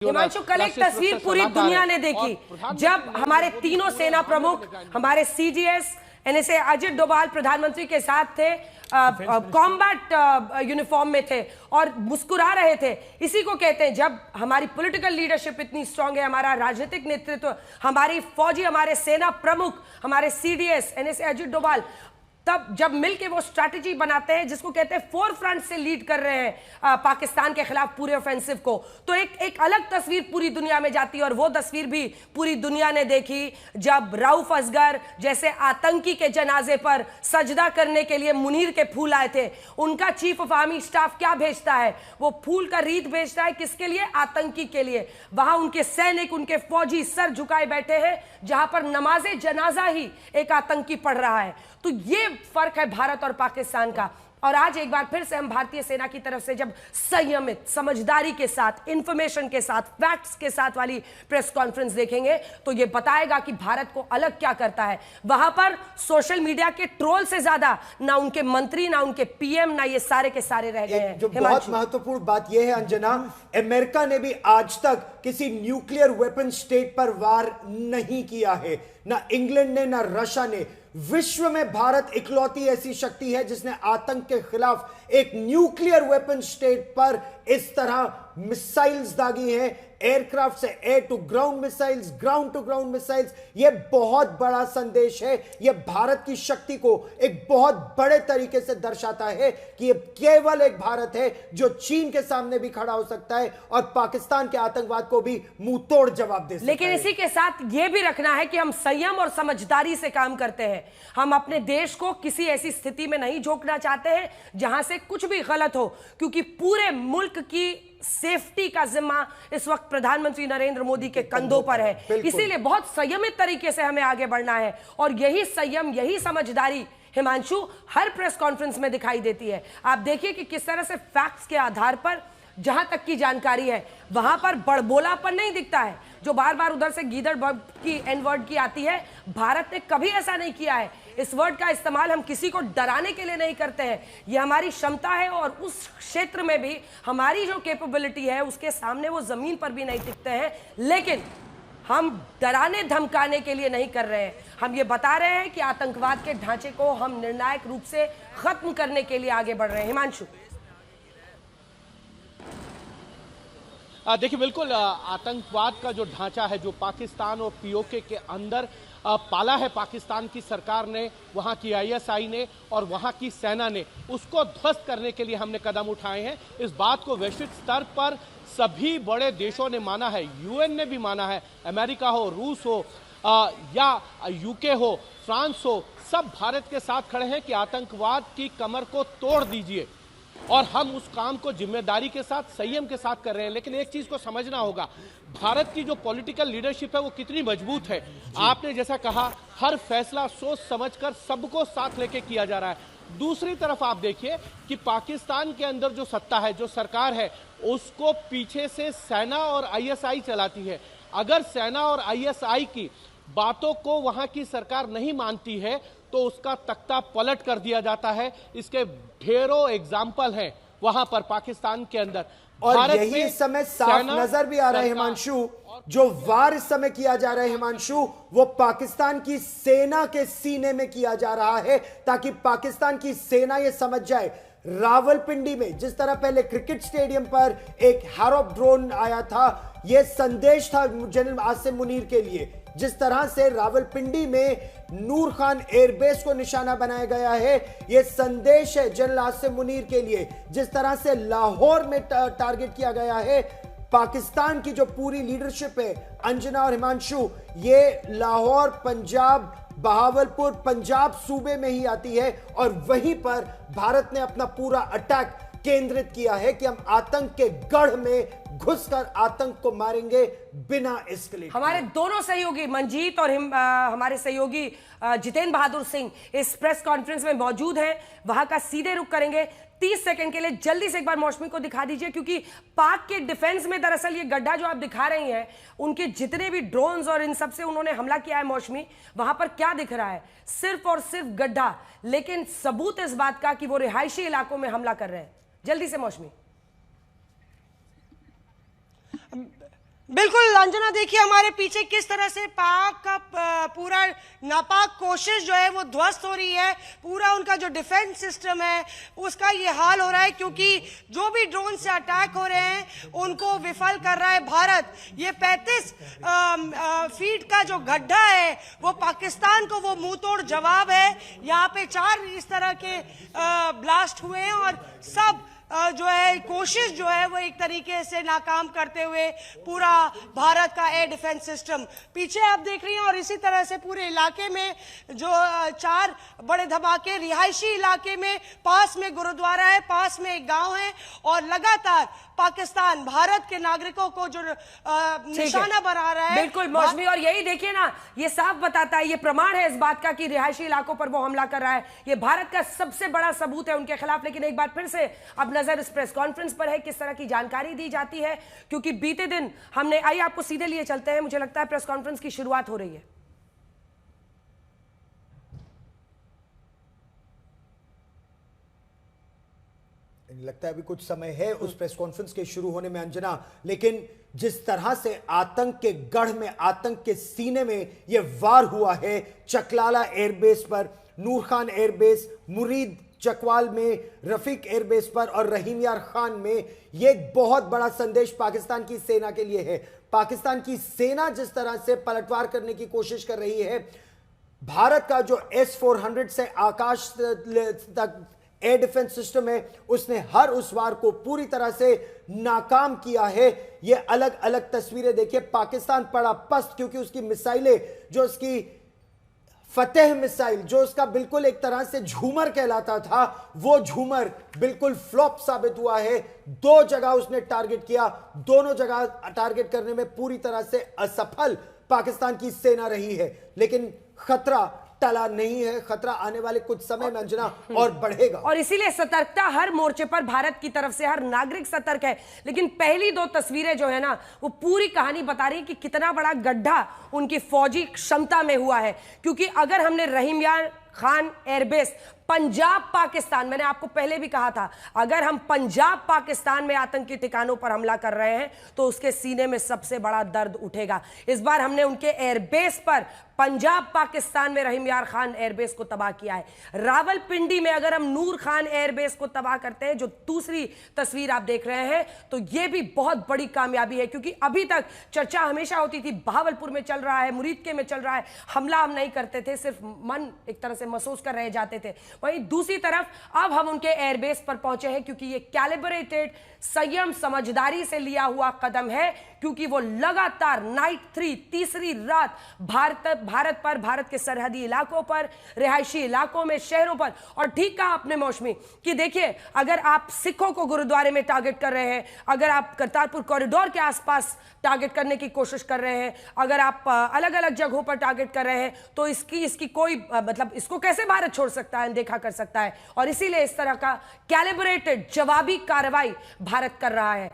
हिमांशु, कल एक तस्वीर पूरी दुनिया ने देखी जब हमारे तीनों सेना प्रमुख, हमारे सीडीएस, एनएसए अजित डोभाल प्रधानमंत्री के साथ थे, कॉम्बैट यूनिफॉर्म में थे और मुस्कुरा रहे थे। इसी को कहते हैं जब हमारी पॉलिटिकल लीडरशिप इतनी स्ट्रांग है, हमारा राजनीतिक नेतृत्व, हमारी फौजी, हमारे सेना प्रमुख, हमारे सीडीएस, एनएसए अजित डोभाल, तब जब मिलके वो स्ट्रैटेजी बनाते हैं जिसको कहते हैं फोर फ्रंट से लीड कर रहे हैं पाकिस्तान के खिलाफ पूरे ऑफेंसिव को, तो एक अलग तस्वीर पूरी दुनिया में जाती है। और वो तस्वीर भी पूरी दुनिया ने देखी जब रऊफ असगर जैसे आतंकी के जनाजे पर सजदा करने के लिए मुनीर के फूल आए थे। उनका चीफ ऑफ आर्मी स्टाफ क्या भेजता है? वो फूल का रीत भेजता है। किसके लिए? आतंकी के लिए। वहां उनके सैनिक, उनके फौजी सर झुकाए बैठे हैं जहां पर नमाजे जनाजा ही एक आतंकी पढ़ रहा है। तो ये फर्क है भारत और पाकिस्तान का। और आज एक बार फिर से हम भारतीय सेना की तरफ से जब संयमित, समझदारी के साथ, इंफॉर्मेशन के साथ, फैक्ट्स के साथ वाली प्रेस कॉन्फ्रेंस देखेंगे तो ये बताएगा कि भारत को अलग क्या करता है। वहां पर सोशल मीडिया के ट्रोल से ज्यादा ना उनके मंत्री, ना उनके पीएम, ना ये सारे के सारे रह गए हैं। जो बहुत महत्वपूर्ण बात यह है अंजना, अमेरिका ने भी आज तक किसी न्यूक्लियर वेपन स्टेट पर वार नहीं किया है, ना इंग्लैंड ने, ना रशिया ने। विश्व में भारत इकलौती ऐसी शक्ति है जिसने आतंक के खिलाफ एक न्यूक्लियर वेपन स्टेट पर इस तरह मिसाइल्स दागी हैं, एयरक्राफ्ट से air to ground missiles, ground to ground missiles. यह बहुत बड़ा संदेश है। यह भारत की शक्ति को एक बहुत बड़े तरीके से दर्शाता है कि यह केवल एक भारत है जो चीन के सामने भी खड़ा हो सकता है और पाकिस्तान के आतंकवाद को भी मुंह तोड़ जवाब दे सकता है। लेकिन इसी के साथ यह भी रखना है कि हम संयम और समझदारी से काम करते हैं। हम अपने देश को किसी ऐसी स्थिति में नहीं झोंकना चाहते हैं जहां से कुछ भी गलत हो, क्योंकि पूरे मुल्क की सेफ्टी का जिम्मा इस वक्त प्रधानमंत्री नरेंद्र मोदी के कंधों पर है। इसीलिए बहुत संयमित तरीके से हमें आगे बढ़ना है और यही संयम, यही समझदारी हिमांशु हर प्रेस कॉन्फ्रेंस में दिखाई देती है। आप देखिए कि किस तरह से फैक्ट्स के आधार पर जहां तक की जानकारी है वहां पर बड़बोलापन नहीं दिखता है। जो बार बार उधर से गीदड़ की एन वर्ड की आती है, भारत ने कभी ऐसा नहीं किया है। इस वर्ड का इस्तेमाल हम किसी को डराने के लिए नहीं करते हैं। यह हमारी क्षमता है और उस क्षेत्र में भी हमारी जो कैपेबिलिटी है उसके सामने वो जमीन पर भी नहीं टिकते हैं। लेकिन हम डराने धमकाने के लिए नहीं कर रहे हैं। हम ये बता रहे हैं कि आतंकवाद के ढांचे को हम निर्णायक रूप से खत्म करने के लिए आगे बढ़ रहे हैं। हिमांशु, देखिए, बिल्कुल आतंकवाद का जो ढांचा है जो पाकिस्तान और पीओके के अंदर पाला है पाकिस्तान की सरकार ने, वहां की आईएसआई ने और वहां की सेना ने, उसको ध्वस्त करने के लिए हमने कदम उठाए हैं। इस बात को वैश्विक स्तर पर सभी बड़े देशों ने माना है, यूएन ने भी माना है, अमेरिका हो, रूस हो या यूके हो, फ्रांस हो, सब भारत के साथ खड़े हैं कि आतंकवाद की कमर को तोड़ दीजिए। और हम उस काम को जिम्मेदारी के साथ, संयम के साथ कर रहे हैं। लेकिन एक चीज को समझना होगा, भारत की जो पॉलिटिकल लीडरशिप है वो कितनी मजबूत है। आपने जैसा कहा, हर फैसला सोच समझकर सबको साथ लेके किया जा रहा है। दूसरी तरफ आप देखिए कि पाकिस्तान के अंदर जो सत्ता है, जो सरकार है, उसको पीछे से सेना और आईएसआई चलाती है। अगर सेना और आईएसआई की बातों को वहां की सरकार नहीं मानती है तो उसका तख्ता पलट कर दिया जाता है। इसके ढेरों एग्जाम्पल हैं वहां पर पाकिस्तान के अंदर। और यही इस समय साफ नजर भी आ रहा है हिमांशु, जो वार इस समय किया जा रहा है हिमांशु, वो पाकिस्तान की सेना के सीने में किया जा रहा है ताकि पाकिस्तान की सेना ये समझ जाए। रावलपिंडी में जिस तरह पहले क्रिकेट स्टेडियम पर एक हैरोप ड्रोन आया था, यह संदेश था जनरल आसिम मुनीर के लिए। जिस तरह से रावलपिंडी में नूर खान एयरबेस को निशाना बनाया गया है, यह संदेश है जनरल आसिम मुनीर के लिए। जिस तरह से लाहौर में टारगेट किया गया है, पाकिस्तान की जो पूरी लीडरशिप है अंजना और हिमांशु, ये लाहौर, पंजाब, बहावलपुर, पंजाब सूबे में ही आती है और वहीं पर भारत ने अपना पूरा अटैक केंद्रित किया है कि हम आतंक के गढ़ में घुसकर आतंक को मारेंगे बिना एस्केलेट। हमारे दोनों सहयोगी मंजीत और हमारे सहयोगी जितेंद्र बहादुर सिंह इस प्रेस कॉन्फ्रेंस में मौजूद हैं। वहां का सीधे रुख करेंगे। 30 सेकंड के लिए जल्दी से एक बार मौसमी को दिखा दीजिए, क्योंकि पाक के डिफेंस में दरअसल ये गड्ढा जो आप दिखा रही हैं, उनके जितने भी ड्रोन्स और इन सब से उन्होंने हमला किया है मौसमी, वहां पर क्या दिख रहा है? सिर्फ और सिर्फ गड्ढा, लेकिन सबूत इस बात का कि वो रिहायशी इलाकों में हमला कर रहे हैं। जल्दी से मौसमी। बिल्कुल अंजना, देखिए हमारे पीछे किस तरह से पाक का पूरा नापाक कोशिश जो है वो ध्वस्त हो रही है। पूरा उनका जो डिफेंस सिस्टम है उसका ये हाल हो रहा है, क्योंकि जो भी ड्रोन से अटैक हो रहे हैं उनको विफल कर रहा है भारत। ये 35 फीट का जो गड्ढा है वो पाकिस्तान को वो मुंह तोड़ जवाब है। यहाँ पे 4 इस तरह के ब्लास्ट हुए हैं और सब जो है कोशिश जो है वो एक तरीके से नाकाम करते हुए पूरा भारत का एयर डिफेंस सिस्टम पीछे आप देख रही हैं। और इसी तरह से पूरे इलाके में जो 4 बड़े धमाके, रिहायशी इलाके में, पास में गुरुद्वारा है, पास में एक गांव है, और लगातार पाकिस्तान भारत के नागरिकों को जो निशाना बना रहा है। बिल्कुल मौसमी, और यही देखिए ना, ये साफ बताता है, ये प्रमाण है इस बात का कि रिहायशी इलाकों पर वो हमला कर रहा है। ये भारत का सबसे बड़ा सबूत है उनके खिलाफ। लेकिन एक बार फिर से अब नजर इस प्रेस कॉन्फ्रेंस पर है, किस तरह की जानकारी दी जाती है, क्योंकि बीते दिन हमने, आइए आपको सीधे लिए चलते हैं, मुझे लगता है प्रेस कॉन्फ्रेंस की शुरुआत हो रही है। लगता है अभी कुछ समय है उस प्रेस कॉन्फ्रेंस के शुरू होने में अंजना, लेकिन जिस तरह से आतंक के गढ़ में, आतंक के सीने में यह वार हुआ है, चकलाला एयरबेस पर, नूर खान एयरबेस, मुरीद चकवाल में, रफीक एयरबेस पर और रहीम यार खान में, यह एक बहुत बड़ा संदेश पाकिस्तान की सेना के लिए है। पाकिस्तान की सेना जिस तरह से पलटवार करने की कोशिश कर रही है, भारत का जो S-400 से आकाश तक एयर डिफेंस सिस्टम है, उसने हर उस वार को पूरी तरह से नाकाम किया है। ये अलग अलग तस्वीरें देखिए, पाकिस्तान पड़ा पस्त क्योंकि उसकी मिसाइलें, जो उसकी फतेह मिसाइल, जो उसका बिल्कुल एक तरह से झूमर कहलाता था, वो झूमर बिल्कुल फ्लॉप साबित हुआ है। 2 जगह उसने टारगेट किया, दोनों जगह टारगेट करने में पूरी तरह से असफल पाकिस्तान की सेना रही है। लेकिन खतरा टला नहीं है, खतरा आने वाले कुछ समय में अंजना और बढ़ेगा, और इसीलिए सतर्कता हर मोर्चे पर भारत की तरफ से, हर नागरिक सतर्क है। लेकिन पहली 2 तस्वीरें जो है ना, वो पूरी कहानी बता रही है कि कितना बड़ा गड्ढा उनकी फौजी क्षमता में हुआ है। क्योंकि अगर हमने रहीम यार खान एयरबेस, पंजाब पाकिस्तान, मैंने आपको पहले भी कहा था, अगर हम पंजाब पाकिस्तान में आतंकी ठिकानों पर हमला कर रहे हैं तो उसके सीने में सबसे बड़ा दर्द उठेगा। इस बार हमने उनके एयरबेस पर, पंजाब पाकिस्तान में रहीम यार खान एयरबेस को तबाह किया है। रावलपिंडी में अगर हम नूर खान एयरबेस को तबाह करते हैं, जो दूसरी तस्वीर आप देख रहे हैं, तो यह भी बहुत बड़ी कामयाबी है। क्योंकि अभी तक चर्चा हमेशा होती थी, बहावलपुर में चल रहा है, मुरीदके में चल रहा है, हमला हम नहीं करते थे, सिर्फ मन एक तरह से महसूस कर रह जाते थे। वहीं दूसरी तरफ अब हम उनके एयरबेस पर पहुंचे हैं, क्योंकि ये कैलिब्रेटेड, संयम, समझदारी से लिया हुआ कदम है। क्योंकि वो लगातार नाइट 3, तीसरी रात भारत पर, भारत के सरहदी इलाकों पर, रिहायशी इलाकों में, शहरों पर, और ठीक कहा आपने मौसमी कि देखिए, अगर आप सिखों को गुरुद्वारे में टारगेट कर रहे हैं, अगर आप करतारपुर कॉरिडोर के आसपास टारगेट करने की कोशिश कर रहे हैं, अगर आप अलग अलग जगहों पर टारगेट कर रहे हैं, तो इसकी कोई मतलब, इसको कैसे भारत छोड़ सकता है, देखा कर सकता है। और इसीलिए इस तरह का कैलिब्रेटेड जवाबी कार्रवाई भारत कर रहा है।